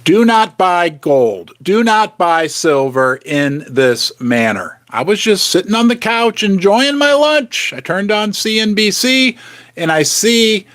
Do not buy gold. Do not buy silver in this manner. I was just sitting on the couch enjoying my lunch. I turned on CNBC and I see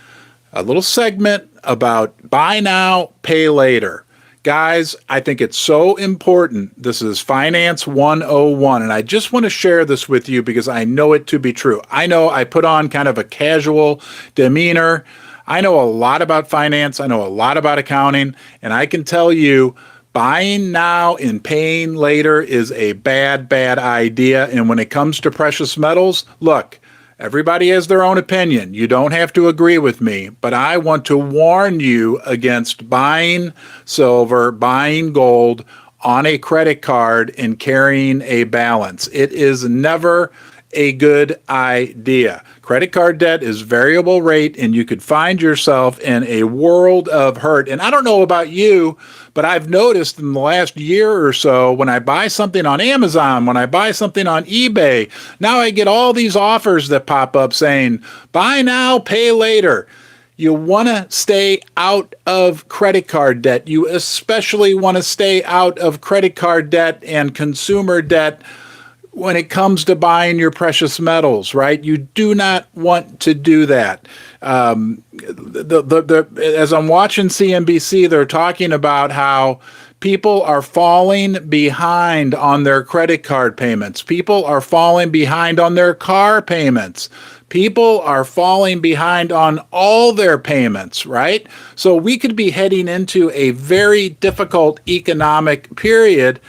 a little segment about buy now, pay later. Guys, I think it's so important. This is Finance 101, and I just want to share this with you because I know it to be true. I know I put on kind of a casual demeanor. I know a lot about finance. I know a lot about accounting, and I can tell you buying now and paying later is a bad, bad idea. And when it comes to precious metals, look, everybody has their own opinion. You don't have to agree with me, but I want to warn you against buying silver, buying gold on a credit card and carrying a balance. It is never a good idea. Credit card debt is variable rate, and you could find yourself in a world of hurt. And I don't know about you, but I've noticed in the last year or so, when I buy something on Amazon, when I buy something on eBay, now I get all these offers that pop up saying, buy now, pay later. You want to stay out of credit card debt. You especially want to stay out of credit card debt and consumer debt when it comes to buying your precious metals, right? You do not want to do that. As I'm watching CNBC, they're talking about how people are falling behind on their credit card payments. People are falling behind on their car payments. People are falling behind on all their payments, right? So we could be heading into a very difficult economic period.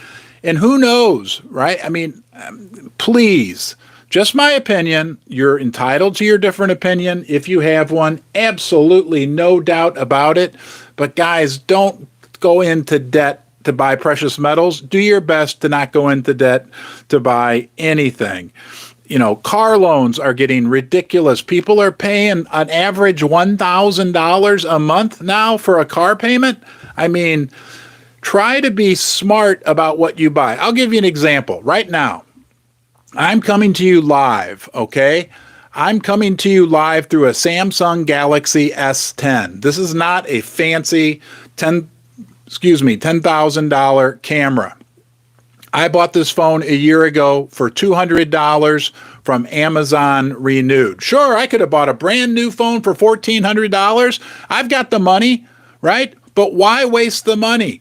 And who knows, right? I mean, please, just my opinion. You're entitled to your different opinion if you have one. Absolutely no doubt about it. But guys, don't go into debt to buy precious metals. Do your best to not go into debt to buy anything. You know, car loans are getting ridiculous. People are paying an average $1,000 a month now for a car payment. I mean, try to be smart about what you buy. I'll give you an example. Right now, I'm coming to you live, okay? I'm coming to you live through a Samsung Galaxy S10. This is not a fancy $10,000 camera. I bought this phone a year ago for $200 from Amazon Renewed. Sure, I could have bought a brand new phone for $1,400. I've got the money, right? But why waste the money?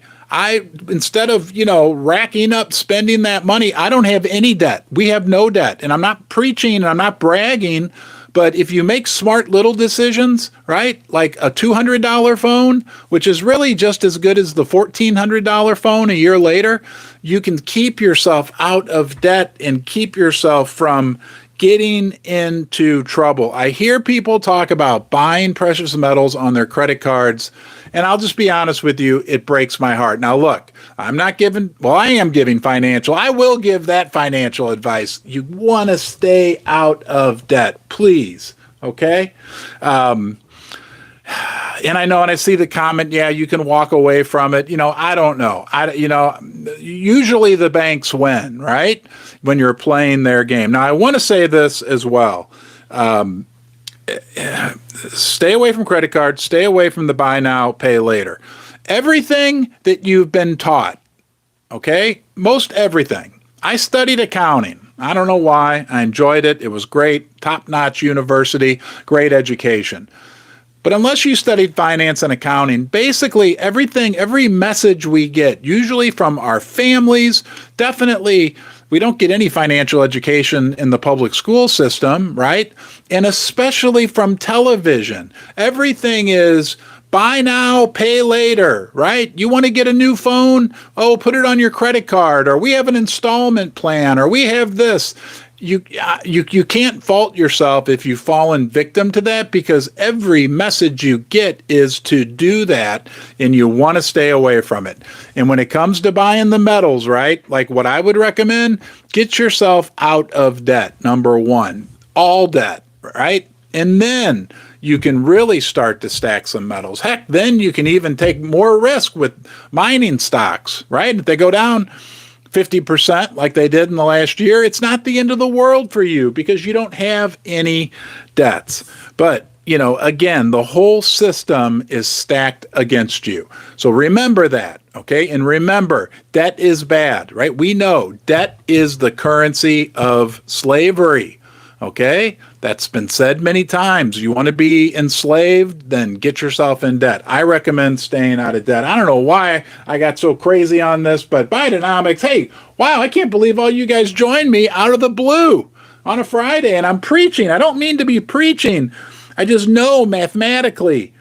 Instead of, racking up spending that money, I don't have any debt. We have no debt. And I'm not preaching and I'm not bragging, but if you make smart little decisions, right? Like a $200 phone, which is really just as good as the $1,400 phone a year later, you can keep yourself out of debt and keep yourself from getting into trouble. I hear people talk about buying precious metals on their credit cards, and I'll just be honest with you, it breaks my heart. Now look, I am giving financial. I will give that financial advice. You want to stay out of debt, please, okay? And I know, and I see the comment, yeah, you can walk away from it. I don't know. Usually the banks win, right? When you're playing their game. Now, I want to say this as well. Stay away from credit cards. Stay away from the buy now, pay later. Everything that you've been taught, okay? Most everything. I studied accounting. I don't know why. I enjoyed it. It was great. Top-notch university. Great education. But unless you studied finance and accounting, basically every message we get, usually from our families, definitely we don't get any financial education in the public school system, right? And especially from television. Everything is buy now, pay later, right? You want to get a new phone? Oh, put it on your credit card, or we have an installment plan, or we have this. You can't fault yourself if you've fallen victim to that, because every message you get is to do that, and you want to stay away from it. And when it comes to buying the metals, right, like what I would recommend, get yourself out of debt, number one, all debt, right? And then you can really start to stack some metals. Heck, then you can even take more risk with mining stocks, right? If they go down 50% like they did in the last year, it's not the end of the world for you because you don't have any debts. But again, the whole system is stacked against you. So remember that, okay? And remember, debt is bad, right? We know debt is the currency of slavery, okay? That's been said many times. You want to be enslaved, then get yourself in debt. I recommend staying out of debt. I don't know why I got so crazy on this, but Bidenomics, hey, wow, I can't believe all you guys joined me out of the blue on a Friday, and I'm preaching. I don't mean to be preaching. I just know mathematically,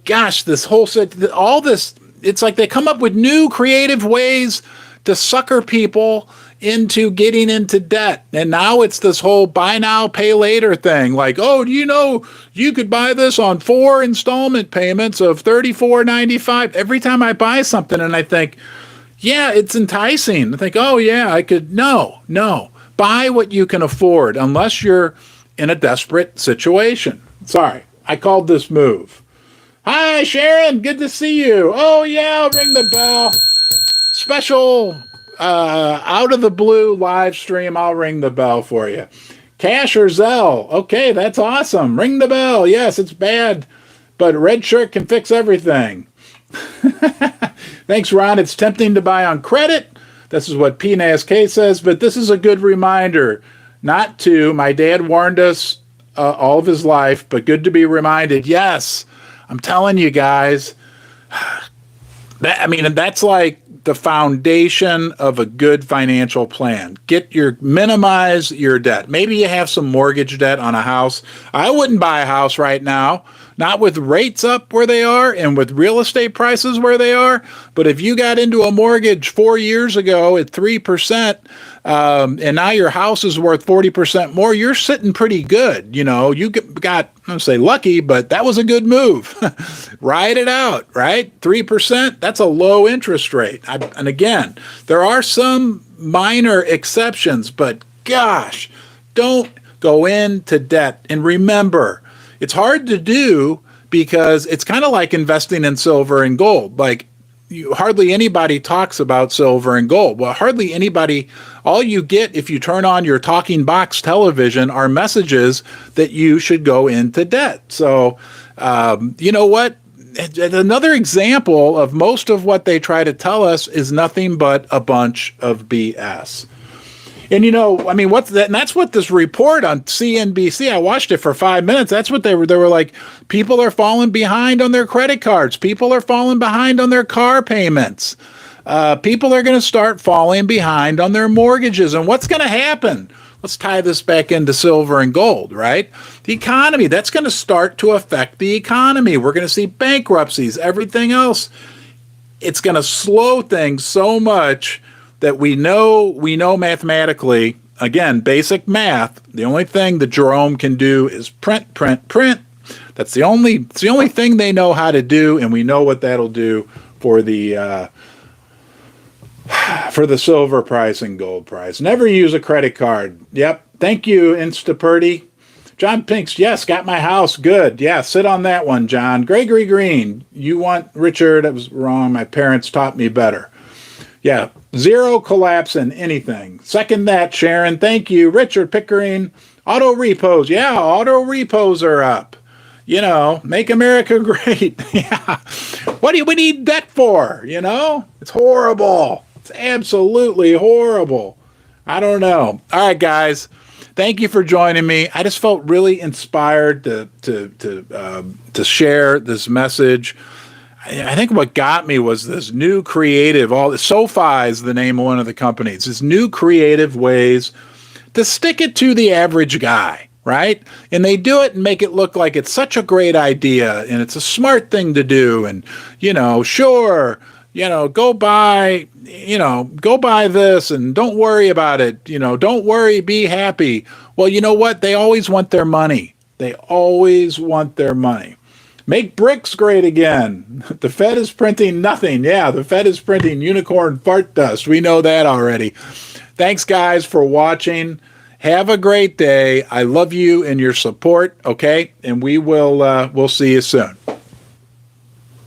gosh, all this, it's like they come up with new creative ways to sucker people into getting into debt. And now it's this whole buy now, pay later thing. Like, oh, you could buy this on 4 installment payments of $34.95 every time I buy something. And I think, yeah, it's enticing. I think, oh, yeah, I could. No. Buy what you can afford unless you're in a desperate situation. Sorry, I called this move. Hi, Sharon. Good to see you. Oh, yeah, I'll ring the bell. Special out of the blue live stream. I'll ring the bell for you. Cash or Zelle. Okay, that's awesome. Ring the bell. Yes, it's bad, but Red Shirt can fix everything. Thanks, Ron. It's tempting to buy on credit. This is what PNASK says, but this is a good reminder not to. My dad warned us all of his life, but good to be reminded. Yes, I'm telling you guys, that's like the foundation of a good financial plan. Minimize your debt. Maybe you have some mortgage debt on a house. I wouldn't buy a house right now, not with rates up where they are and with real estate prices where they are. But if you got into a mortgage 4 years ago at 3%, and now your house is worth 40% more, you're sitting pretty good. You got, I'm going to say lucky, but that was a good move. Ride it out, right? 3%, that's a low interest rate. And again, there are some minor exceptions, but gosh, don't go into debt. And remember, it's hard to do because it's kind of like investing in silver and gold. Like, hardly anybody talks about silver and gold. Well, hardly anybody, all you get if you turn on your talking box television are messages that you should go into debt. So, you know what? Another example of most of what they try to tell us is nothing but a bunch of BS. And what's that? And that's what this report on CNBC, I watched it for 5 minutes. That's what they were like, people are falling behind on their credit cards. People are falling behind on their car payments. People are going to start falling behind on their mortgages. And what's going to happen? Let's tie this back into silver and gold, right? The economy, that's going to start to affect the economy. We're going to see bankruptcies, everything else. It's going to slow things so much that we know mathematically, again, basic math, the only thing that Jerome can do is print. That's the only thing they know how to do, and we know what that'll do for the silver price and gold price. Never use a credit card. Yep. Thank you, Instapurdy. John Pinks, yes, got my house. Good. Yeah, sit on that one, John. Gregory Green, you want Richard? I was wrong. My parents taught me better. Yeah, zero collapse in anything. Second that, Sharon. Thank you. Richard Pickering. Auto repos. Yeah, auto repos are up. Make America great. Yeah. What do we need debt for? It's horrible. It's absolutely horrible. I don't know. All right, guys. Thank you for joining me. I just felt really inspired to share this message. I think what got me was this new creative, SoFi is the name of one of the companies, this new creative ways to stick it to the average guy, right? And they do it and make it look like it's such a great idea and it's a smart thing to do. And, sure, go buy this and don't worry about it. Don't worry, be happy. Well, you know what? They always want their money. They always want their money. Make bricks great again. The Fed is printing nothing. Yeah, the Fed is printing unicorn fart dust. We know that already. Thanks, guys, for watching. Have a great day. I love you and your support, okay? And we'll see you soon.